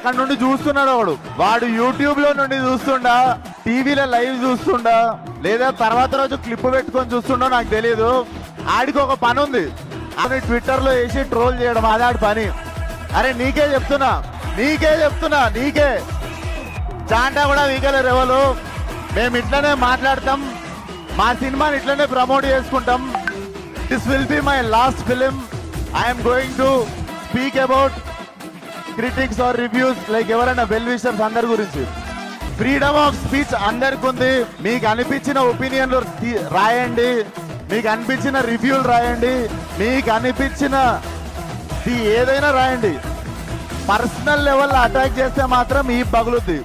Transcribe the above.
అక్కడ నుండి చూస్తున్నాడు వాడు యూట్యూబ్ లో నుండి చూస్తుండా, టీవీలో లైవ్ చూస్తుండా, లేదా తర్వాత రోజు క్లిప్ పెట్టుకొని చూస్తుండో నాకు తెలియదు. ఆడికి ఒక పని ఉంది, అని ట్విట్టర్ లో వేసి ట్రోల్ చేయడం, అదాడి పని. అరే నీకే చెప్తున్నా నీకే చాంటా కూడా వీకలేరు ఎవరు. మేము ఇట్లనే మాట్లాడతాం, మా సినిమాని ఇట్లనే ప్రమోట్ చేసుకుంటాం. This will be my last film. I'm going to speak about critics or reviews, like ఎవరైనా వెల్ విషర్స్ అందరి గురించి. ఫ్రీడమ్ ఆఫ్ స్పీచ్ అందరికి ఉంది. మీకు అనిపించిన ఒపీనియన్లు రాయండి, మీకు అనిపించిన రివ్యూలు రాయండి, మీకు అనిపించిన ఏదైనా రాయండి. పర్సనల్ లెవెల్ అటాక్ చేస్తే మాత్రం ఈ పగులుద్ది.